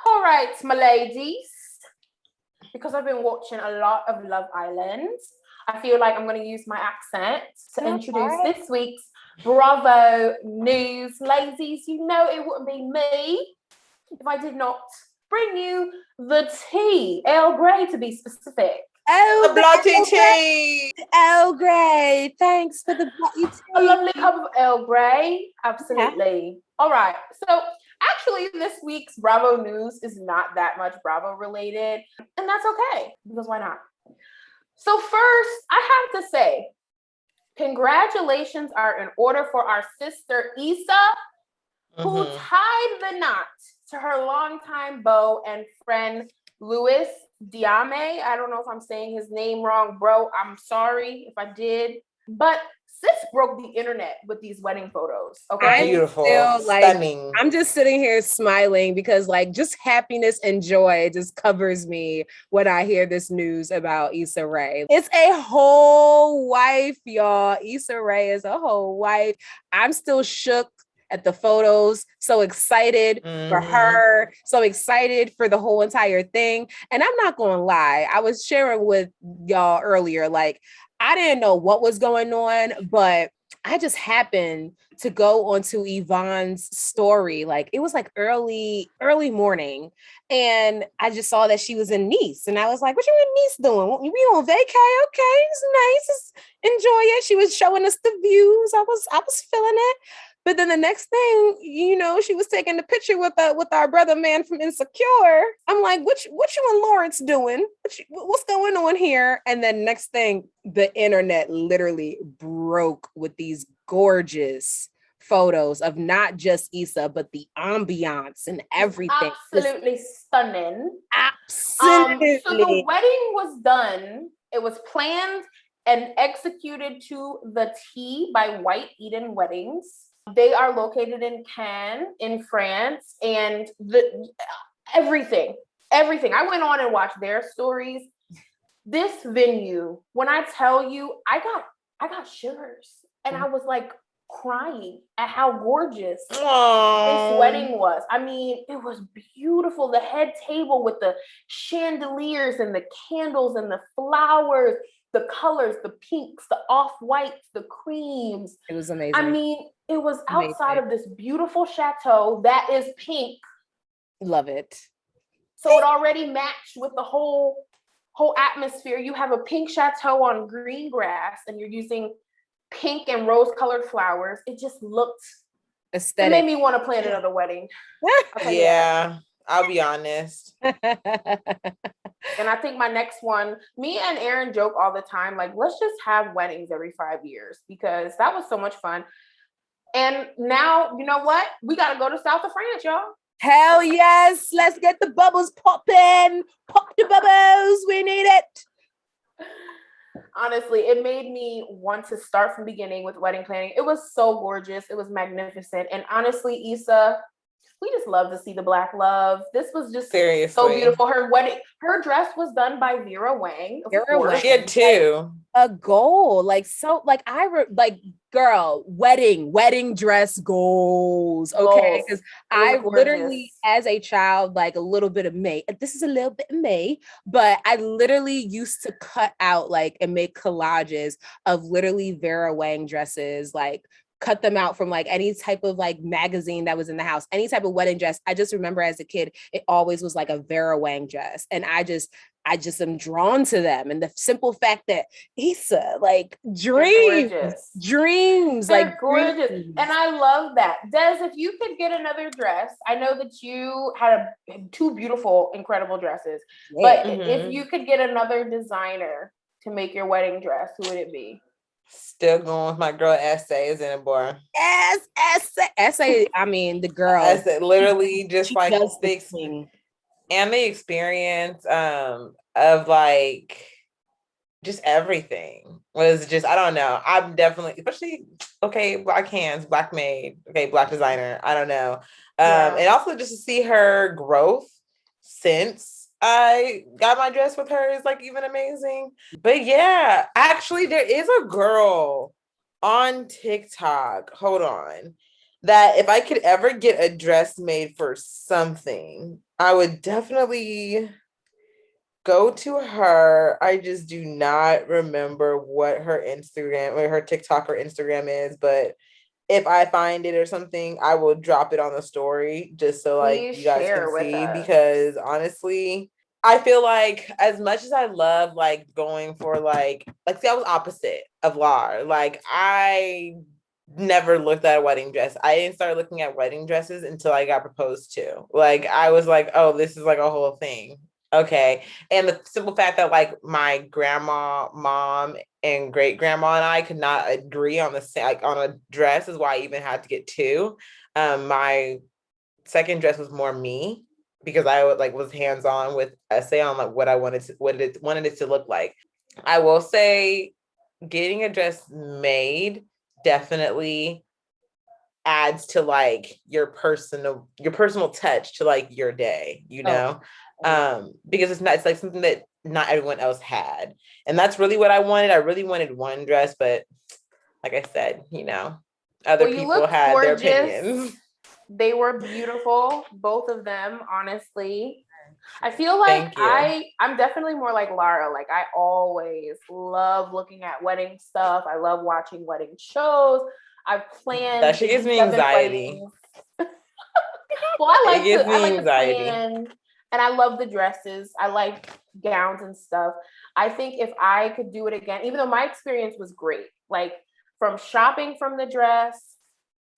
All right, my ladies, because I've been watching a lot of Love Island, I feel like I'm going to use my accent to introduce this week's Bravo News. Ladies, you know it wouldn't be me if I did not bring you the tea, Earl Grey to be specific. Oh, the bloody tea. Earl Grey. Thanks for the bloody tea. A lovely cup of Earl Grey. Absolutely. Yeah. All right. So actually, this week's Bravo News is not that much Bravo related. And that's okay, because why not? So first, I have to say, congratulations are in order for our sister Issa, who tied the knot to her longtime beau and friend, Louis Diame. I don't know if I'm saying his name wrong, bro. I'm sorry if I did. But sis broke the internet with these wedding photos. Okay. Beautiful. Stunning. I'm just sitting here smiling because just happiness and joy just covers me when I hear this news about Issa Rae. It's a whole wife, y'all. Issa Rae is a whole wife. I'm still shook at the photos, so excited for her, so excited for the whole entire thing. And I'm not gonna lie, I was sharing with y'all earlier, I didn't know what was going on, but I just happened to go onto Yvonne's story. It was early morning. And I just saw that she was in Nice. And I was like, what you in Nice doing? We on vacay? Okay, it's nice. Enjoy it. She was showing us the views. I was feeling it. But then the next thing, she was taking the picture with our brother man from Insecure. I'm like, what you and Lawrence doing? What's going on here? And then next thing, the internet literally broke with these gorgeous photos of not just Issa, but the ambiance and everything. Absolutely stunning. Absolutely. So the wedding was done. It was planned and executed to the T by White Eden Weddings. They are located in Cannes, in France, and everything. I went on and watched their stories. This venue, when I tell you, I got shivers, and I was crying at how gorgeous this wedding was. I mean, it was beautiful. The head table with the chandeliers and the candles and the flowers, the colors, the pinks, the off-whites, the creams. It was amazing. I mean, it was outside of this beautiful chateau that is pink. Love it. So it already matched with the whole atmosphere. You have a pink chateau on green grass and you're using pink and rose-colored flowers. It just looked aesthetic. It made me want to plan another wedding. Yeah, I'll be honest. And I think my next one, me and Aaron joke all the time, let's just have weddings every 5 years, because that was so much fun. And now, you know what? We got to go to South of France, y'all. Hell yes. Let's get the bubbles popping. Pop the bubbles. We need it. Honestly, it made me want to start from the beginning with wedding planning. It was so gorgeous. It was magnificent. And honestly, Issa, we just love to see the Black love. This was just so beautiful. Her dress was done by Vera Wang. She had two. A goal, girl, wedding dress goals. Okay, because I literally, as a child, a little bit of May. This is a little bit of May, but I literally used to cut out and make collages of literally Vera Wang dresses, cut them out from any type of magazine that was in the house, any type of wedding dress. I just remember as a kid, it always was a Vera Wang dress. And I just am drawn to them. And the simple fact that Issa, dreams, They're gorgeous. And I love that. Des, if you could get another dress, I know that you had two beautiful, incredible dresses, but if you could get another designer to make your wedding dress, who would it be? Still going with my girl Essay, isn't it, boy? Essay. I mean, the girl. Essay, literally just this thing. And the experience of just everything was just, I don't know. I'm definitely, especially, black hands, black maid, black designer. I don't know. And also just to see her growth since I got my dress with her is even amazing. But yeah, actually there is a girl on TikTok. Hold on. that if I could ever get a dress made for something, I would definitely go to her. I just do not remember what her Instagram or her TikTok or Instagram is, but if I find it or something, I will drop it on the story just so like Please you guys share can with see, us. because honestly, I feel like as much as I love like going for like see, I was opposite of Lar. Like I never looked at a wedding dress. I didn't start looking at wedding dresses until I got proposed to. Like I was like, oh, this is like a whole thing. Okay. And the simple fact that like my grandma, mom, and great grandma and I could not agree on the same like on a dress is why I even had to get two. My second dress was more me because I would like was hands on with essay on like what I wanted it to look like. I will say getting a dress made definitely adds to like your personal touch to like your day, you know. Because it's like something that not everyone else had, and that's really what I wanted. I really wanted one dress, but like I said, you know, other people had their opinions. They were beautiful, both of them, honestly. I feel like I'm definitely more like Lara. Like I always love looking at wedding stuff. I love watching wedding shows. I've planned that shit gives me anxiety. Well, I like to plan, and I love the dresses. I like gowns and stuff. I think if I could do it again, even though my experience was great, like from shopping from the dress,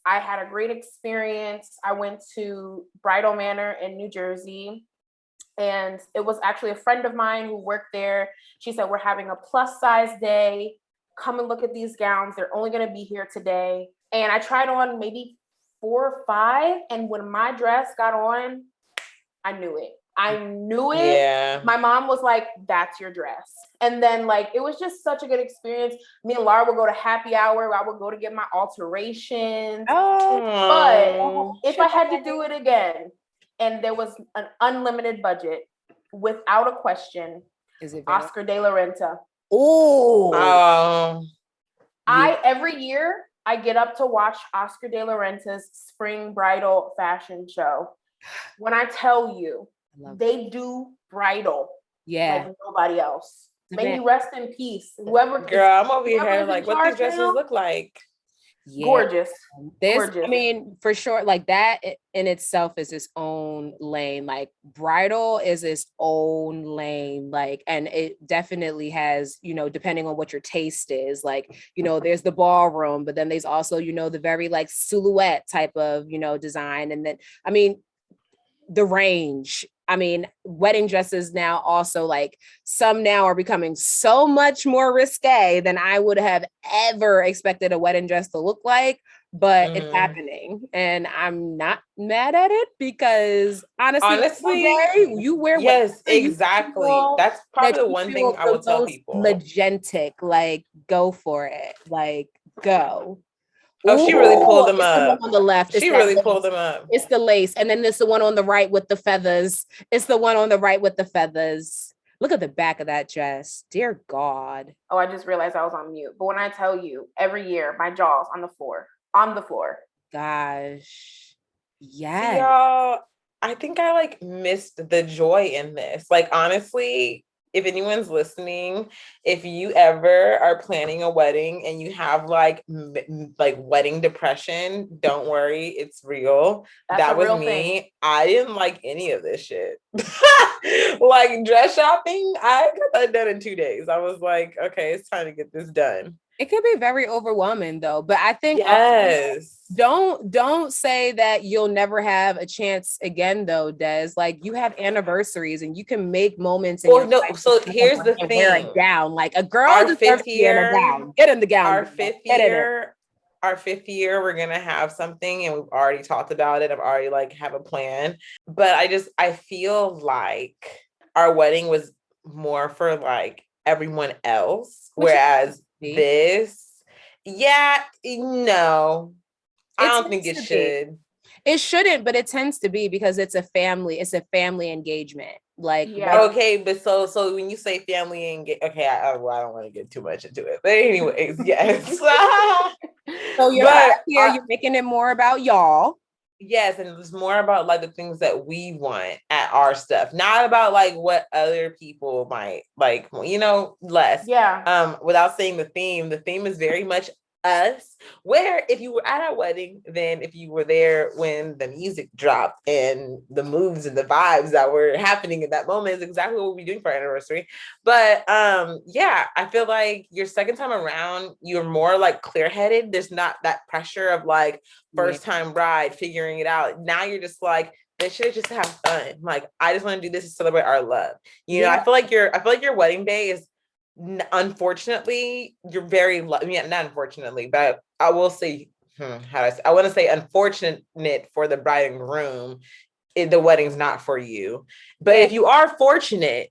I had a great experience. I went to Bridal Manor in New Jersey, and it was actually a friend of mine who worked there. She said, we're having a plus size day. Come and look at these gowns. They're only going to be here today. And I tried on maybe 4 or 5. And when my dress got on, I knew it. Yeah. My mom was like, that's your dress. And then like, it was just such a good experience. Me and Laura would go to happy hour. I would go to get my alterations. But if I had to do it again and there was an unlimited budget, without a question, is it Oscar de la Renta. Every year I get up to watch Oscar de la Renta's spring bridal fashion show. When I tell you, they do bridal like nobody else. May he rest in peace. Whoever, girl, I'm over here like, what these dresses look like? Yeah. Gorgeous. I mean, for sure, like that in itself is its own lane. Like bridal is its own lane. Like, and it definitely has, you know, depending on what your taste is, like, you know, there's the ballroom, but then there's also, you know, the very like silhouette type of, you know, design. And then, I mean, the range. I mean, wedding dresses now also like some now are becoming so much more risque than I would have ever expected a wedding dress to look like, but it's happening and I'm not mad at it because honestly you wear exactly. That's probably the one thing I would tell people. Magentic, like go for it, like go. Oh, she really pulled them up. The one on the left. She really pulled them up. It's the lace. And then there's the one on the right with the feathers. It's the one on the right with the feathers. Look at the back of that dress. Dear God. Oh, I just realized I was on mute. But when I tell you, every year, my jaw's on the floor. On the floor. Gosh. Yeah. Y'all, I think I like missed the joy in this. Like, honestly, if anyone's listening, if you ever are planning a wedding and you have like wedding depression, don't worry, it's real. That was me. Thing. I didn't like any of this shit. Like dress shopping, I got that done in 2 days. I was like, okay, it's time to get this done. It can be very overwhelming though, but I think don't say that you'll never have a chance again though, Des. Like you have anniversaries and you can make moments. So here's the thing: wear it down. Like a girl deserves to be in a gown. Get in the gown. Our fifth year, we're gonna have something, and we've already talked about it. I've already like have a plan, but I feel like our wedding was more for like everyone else, whereas this, no, I don't think it should. It shouldn't, but it tends to be because it's a family engagement. Like, okay, but so when you say family engagement, okay, I don't want to get too much into it, but anyways, yes. So you're making it more about y'all. Yes, and it's more about like the things that we want at our stuff, not about like what other people might like, less. Yeah. Without saying the theme is very much us. Where if you were at our wedding, then if you were there when the music dropped and the moves and the vibes that were happening in that moment is exactly what we'll be doing for our anniversary. But yeah, I feel like your second time around, you're more like clear-headed. There's not that pressure of like first time bride figuring it out. Now you're just like, they should just have fun. Like, I just want to do this to celebrate our love. You know, I feel like your wedding day is, unfortunately, you're very not unfortunately, but I will say, I want to say unfortunate for the bride and groom. The wedding's not for you. But if you are fortunate,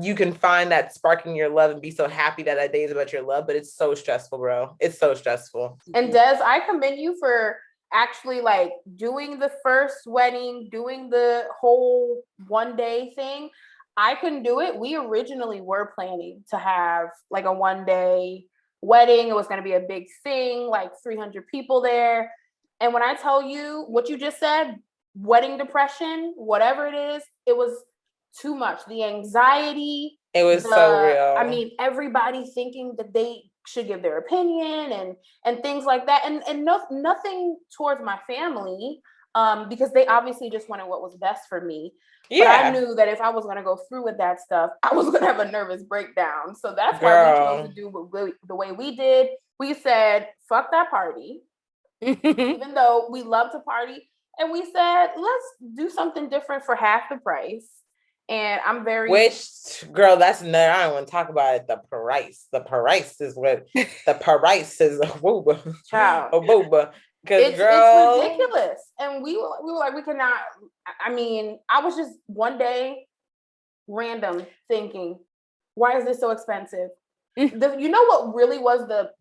you can find that spark in your love and be so happy that day is about your love. But it's so stressful, bro. It's so stressful. And Des, I commend you for actually like doing the first wedding, doing the whole 1 day thing. I couldn't do it. We originally were planning to have like a 1 day wedding. It was going to be a big thing, like 300 people there. And when I tell you what you just said, wedding depression, whatever it is, it was too much. The anxiety. It was so real. I mean, everybody thinking that they should give their opinion and things like that. And nothing towards my family, because they obviously just wanted what was best for me. Yeah. But I knew that if I was going to go through with that stuff, I was going to have a nervous breakdown. So that's why we chose to do the way we did. We said, fuck that party, even though we love to party. And we said, let's do something different for half the price. And I'm very... girl, that's another, I don't want to talk about it. The price is what... The price is... Child. Because it's ridiculous. And we were like, we cannot... I mean, I was just one day random thinking, why is this so expensive? You know what really was the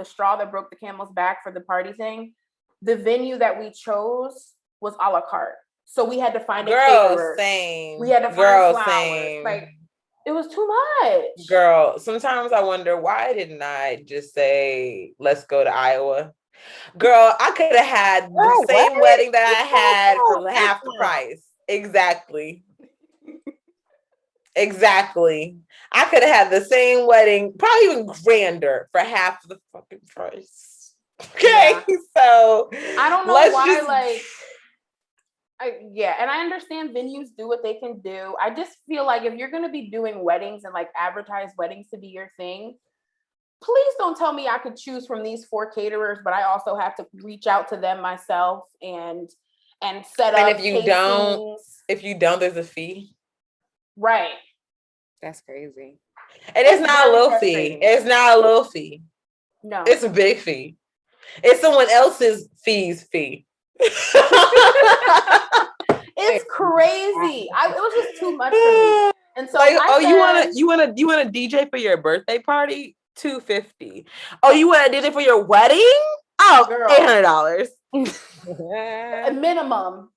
straw that broke the camel's back for the party thing? The venue that we chose was a la carte. So we had to find a caterer. Same. We had to find flowers. Same. Like, it was too much. Girl, sometimes I wonder, why didn't I just say, let's go to Iowa? Girl, I could have had the same wedding that I had for half the price. Exactly. I could have had the same wedding, probably even grander, for half the fucking price. Okay, yeah. So I don't know why, and I understand venues do what they can do. I just feel like if you're going to be doing weddings and like advertise weddings to be your thing, please don't tell me I could choose from these 4 caterers, but I also have to reach out to them myself and set up. And if you don't, there's a fee. Right. That's crazy. And it's not a little fee. It's not a little fee. No. It's a big fee. It's someone else's fee. It's crazy. It was just too much for me. And so you want to DJ for your birthday party? $250. Oh, you want to DJ for your wedding? Oh, girl. $800. Minimum.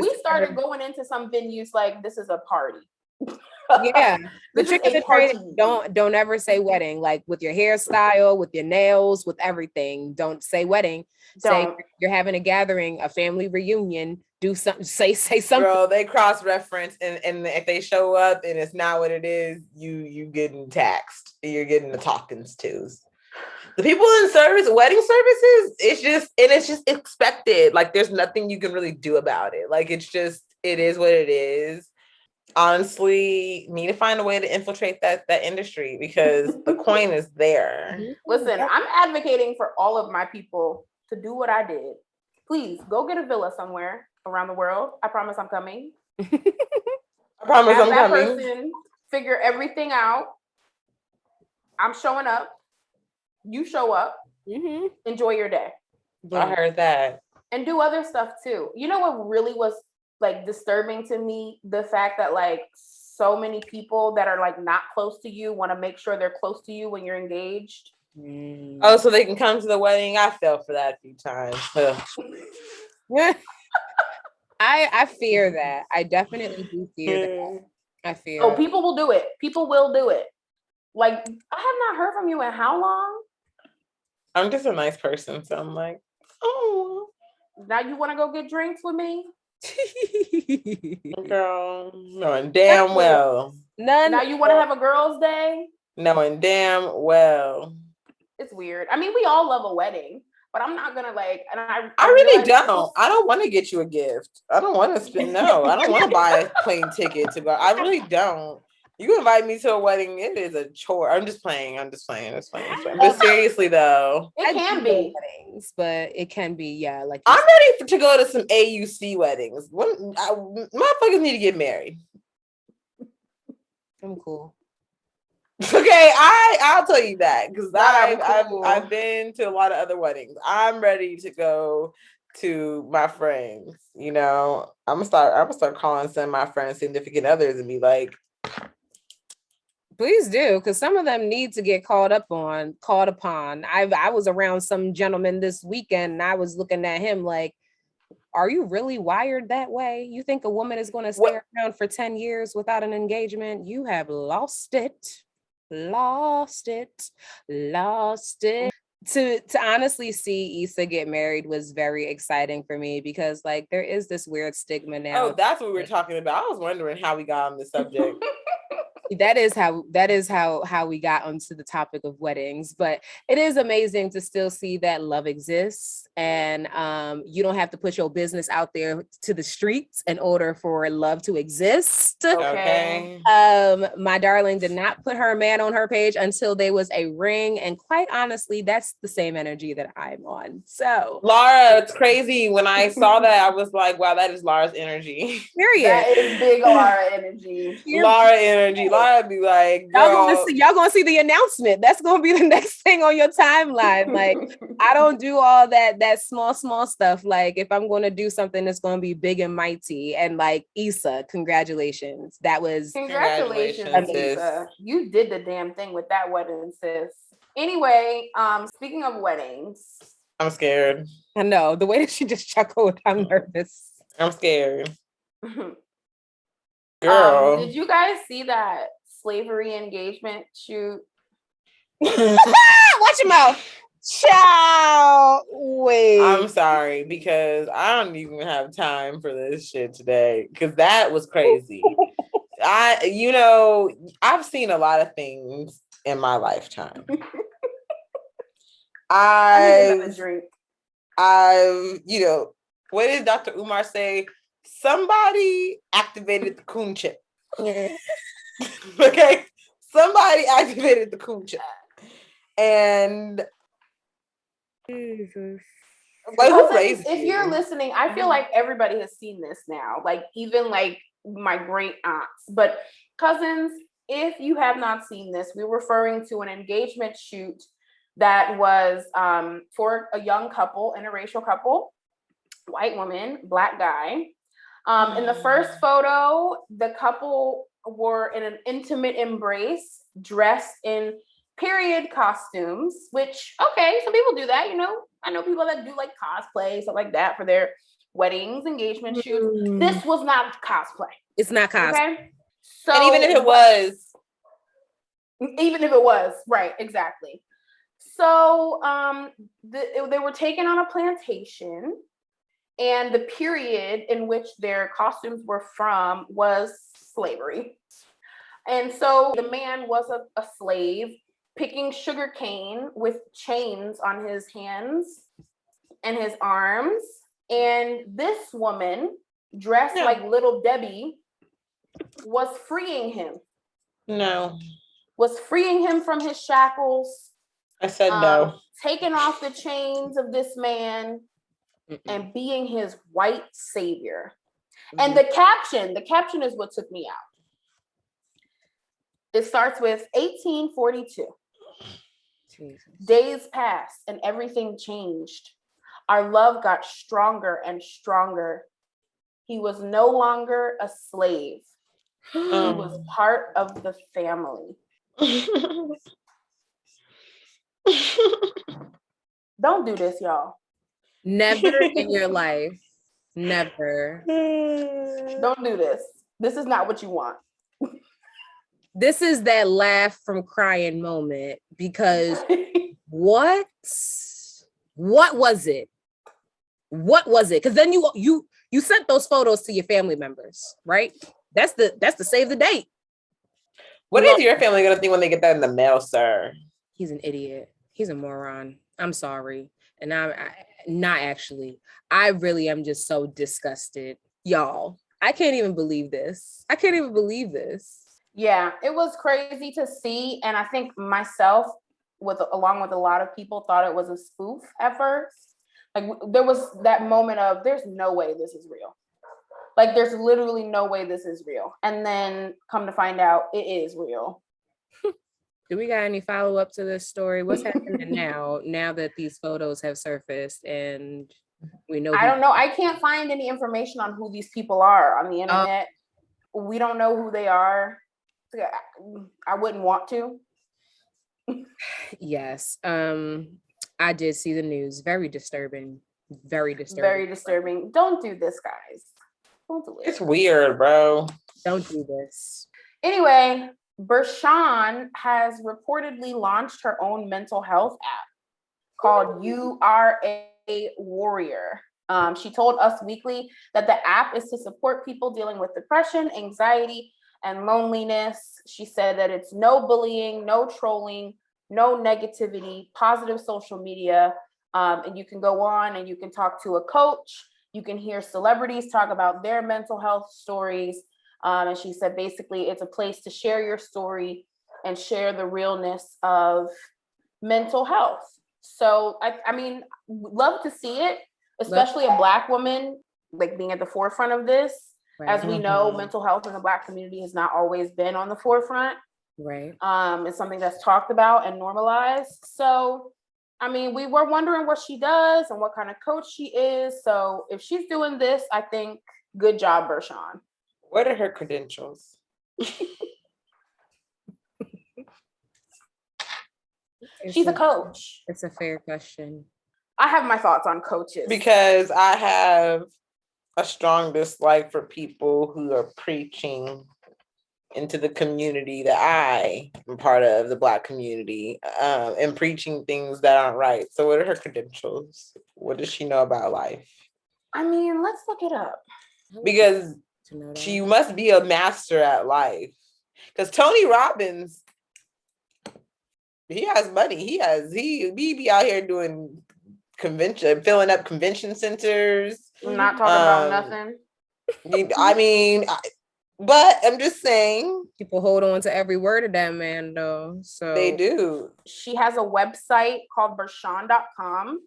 We started going into some venues like this is a party. Yeah. The trick of the trade, don't ever say wedding. Like with your hairstyle, with your nails, with everything. Don't say wedding. Say you're having a gathering, a family reunion. Do something. Say something. Girl, they cross-reference, and if they show up and it's not what it is, you getting taxed. You're getting the talkings tos. The people in wedding services, it's just expected. Like there's nothing you can really do about it. Like it is what it is. Honestly, need to find a way to infiltrate that industry because the coin is there. Listen, I'm advocating for all of my people to do what I did. Please go get a villa somewhere around the world. I promise I'm coming. Person figure everything out. I'm showing up. You show up. Mm-hmm. Enjoy your day. I heard that. And do other stuff too. You know what really was like disturbing to me? The fact that like so many people that are like not close to you want to make sure they're close to you when you're engaged. Oh, so they can come to the wedding? I fell for that a few times. I fear that. I definitely do fear that. I fear. People will do it. People will do it. Like, I have not heard from you in how long? I'm just a nice person, so I'm like, oh. Now you want to go get drinks with me? Girl, knowing damn well. None. Now you want to have a girls' day? Knowing damn well. It's weird. I mean, we all love a wedding, but I'm not gonna like. And I really don't. I don't want to get you a gift. I don't want to spend. No, I don't want to buy a plane ticket to go. I really don't. You invite me to a wedding, it is a chore. I'm just playing. It's playing. But seriously though, it can be weddings, but it can be, yeah. Like I'm ready to go to some AUC weddings. Motherfuckers need to get married. I'm cool. Okay, I'll tell you that because I've been to a lot of other weddings. I'm ready to go to my friends. You know, I'm gonna start calling some of my friends significant others and be like, please do, because some of them need to get called upon. I was around some gentleman this weekend and I was looking at him like, are you really wired that way? You think a woman is going to stay around for 10 years without an engagement? You have lost it. To honestly see Issa get married was very exciting for me because like there is this weird stigma now. Oh, that's what we were talking about. I was wondering how we got on this subject. That is how we got onto the topic of weddings, but it is amazing to still see that love exists and you don't have to put your business out there to the streets in order for love to exist. Okay. My darling did not put her man on her page until there was a ring, and quite honestly, that's the same energy that I'm on. So Laura, it's crazy. When I saw that, I was like, wow, that is Laura's energy. Period. That is big Laura energy. Laura energy. Laura be like, y'all gonna see the announcement. That's gonna be the next thing on your timeline. Like, I don't do all that small stuff. Like, if I'm gonna do something that's gonna be big and mighty, and like Issa, congratulations. That was congratulations, Issa. You did the damn thing with that wedding, sis. Anyway, speaking of weddings, I'm scared. I know the way that she just chuckled. I'm nervous. I'm scared. Girl, did you guys see that slavery engagement shoot? Watch your mouth. Child, wait. I'm sorry because I don't even have time for this shit today because that was crazy. I've seen a lot of things in my lifetime. I've, what did Dr. Umar say? Somebody activated the coon chip. Okay, somebody activated the coon chip, and Jesus. Like, who raised if you're listening, I feel like everybody has seen this now. Like even like my great aunts, but cousins. If you have not seen this, we're referring to an engagement shoot that was for a young couple, interracial couple, white woman, black guy. In the first photo, the couple were in an intimate embrace, dressed in period costumes, which, okay, some people do that, I know people that do like cosplay, stuff like that for their weddings, engagement shoots. This was not cosplay. It's not cosplay. Okay? So, and even if it was, right, exactly. So they were taken on a plantation, and the period in which their costumes were from was slavery. And so the man was a slave picking sugar cane with chains on his hands and his arms. And this woman, dressed like Little Debbie, was freeing him. No. Was freeing him from his shackles. I said no. Taking off the chains of this man and being his white savior. And the caption is what took me out. It starts with 1842. Jesus. Days passed and everything changed. Our love got stronger and stronger. He was no longer a slave. He was part of the family. Don't do this, y'all. Never in your life. Never. Don't do this. This is not what you want. This is that laugh from crying moment because what was it? What was it? Because then you sent those photos to your family members, right? That's the save the date. What is your family gonna think when they get that in the mail, sir? He's an idiot. He's a moron. I'm sorry. And I'm not actually. I really am just so disgusted. Y'all, I can't even believe this. Yeah, it was crazy to see. And I think myself, along with a lot of people, thought it was a spoof at first. Like there was that moment of, there's no way this is real. Like there's literally no way this is real. And then come to find out it is real. Do we got any follow-up to this story? What's happening now that these photos have surfaced and we know? I don't know. I can't find any information on who these people are on the internet. We don't know who they are. I wouldn't want to. Yes. I did see the news. Very disturbing. Very disturbing. Very disturbing. Don't do this, guys. Don't do it. It's weird, bro. Don't do this. Anyway, Bershawn has reportedly launched her own mental health app called You Are a Warrior. She told Us Weekly that the app is to support people dealing with depression, anxiety, and loneliness. She said that it's no bullying, no trolling, no negativity, positive social media. And you can go on and you can talk to a coach. You can hear celebrities talk about their mental health stories. And she said, basically, it's a place to share your story and share the realness of mental health. So, I mean, love to see it, especially a Black woman, like being at the forefront of this. Right. As we know, mental health in the Black community has not always been on the forefront. Right. It's something that's talked about and normalized. So, I mean, we were wondering what she does and what kind of coach she is. So if she's doing this, I think good job, Bershawn. What are her credentials? She's a coach. It's a fair question. I have my thoughts on coaches. Because I have a strong dislike for people who are preaching into the community that I am part of, the Black community, and preaching things that aren't right. So what are her credentials? What does she know about life? I mean, let's look it up. Because she must be a master at life. Because Tony Robbins, he has money. He be out here doing convention, filling up convention centers. Not talking about nothing. I mean, but I'm just saying. People hold on to every word of that man, though. So they do. She has a website called Bershawn.com.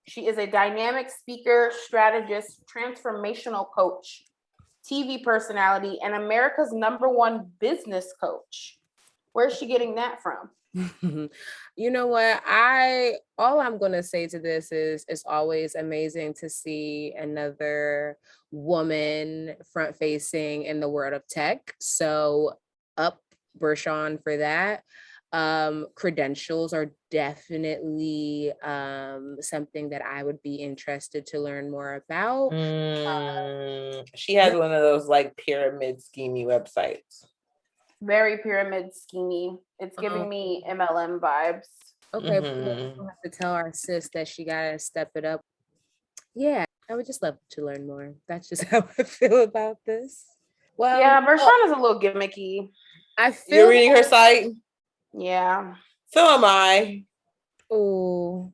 She is a dynamic speaker, strategist, transformational coach, TV personality, and America's #1 business coach. Where's she getting that from? You know what? All I'm gonna say to this is it's always amazing to see another woman front facing in the world of tech. So up Bershawn for that. Credentials are definitely something that I would be interested to learn more about. She has one of those like pyramid schemey websites. Very pyramid schemey. It's giving me MLM vibes. Okay, we'll have to tell our sis that she gotta step it up. Yeah, I would just love to learn more. That's just how I feel about this. Well, yeah, Bershawn is a little gimmicky. You're reading her site? Yeah. So am I. Oh.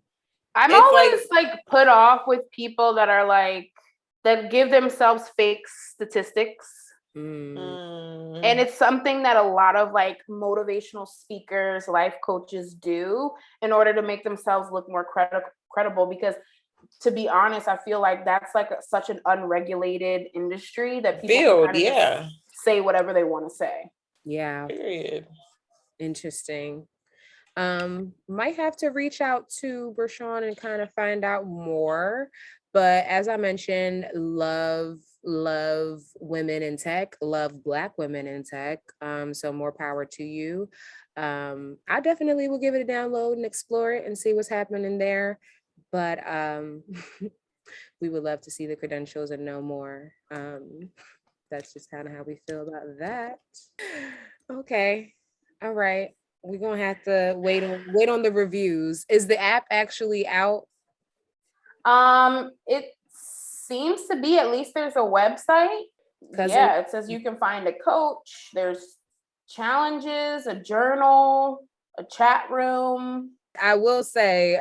I'm always like put off with people that are like, that give themselves fake statistics. And it's something that a lot of like motivational speakers, life coaches do in order to make themselves look more credible. Because to be honest, I feel like that's like such an unregulated industry that people can kind of say whatever they want to say. Yeah. Period. Interesting. Might have to reach out to Bershawn and kind of find out more. But as I mentioned, love women in tech, love Black women in tech. So more power to you. I definitely will give it a download and explore it and see what's happening there. But we would love to see the credentials and know more. That's just kind of how we feel about that. Okay. All right. We're gonna have to wait on the reviews. Is the app actually out? It seems to be. At least there's a website. Yeah, it says you can find a coach. There's challenges, a journal, a chat room. I will say,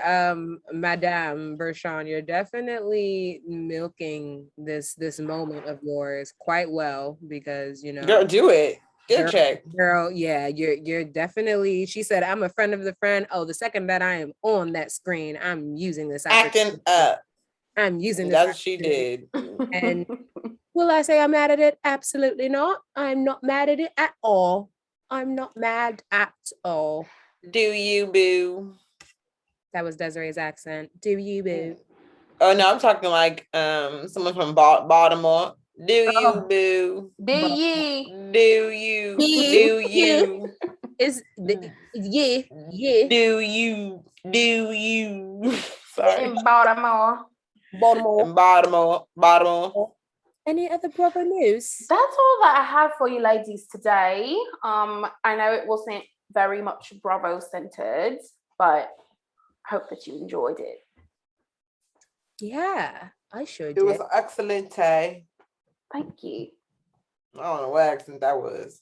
Madame Bershawn, you're definitely milking this moment of yours quite well because girl, do it. Good check. Girl, yeah, you're definitely. She said, "I'm a friend of the friend." Oh, the second that I am on that screen, I'm using this acting up. I'm using this. That's what she did. And will I say I'm mad at it? Absolutely not. I'm not mad at it at all. I'm not mad at all. Do you, boo? That was Desiree's accent. Do you, boo? Oh no, I'm talking like someone from Baltimore. Do you, boo? Do ye? Do you? Do you? Is yeah. Do you? Do you? Sorry. In Baltimore. Any other Bravo news? That's all that I have for you ladies today. I know it wasn't very much Bravo centered, but I hope that you enjoyed it. Yeah, I sure did. It was excellent, Tay. Thank you. I don't know what accent that was.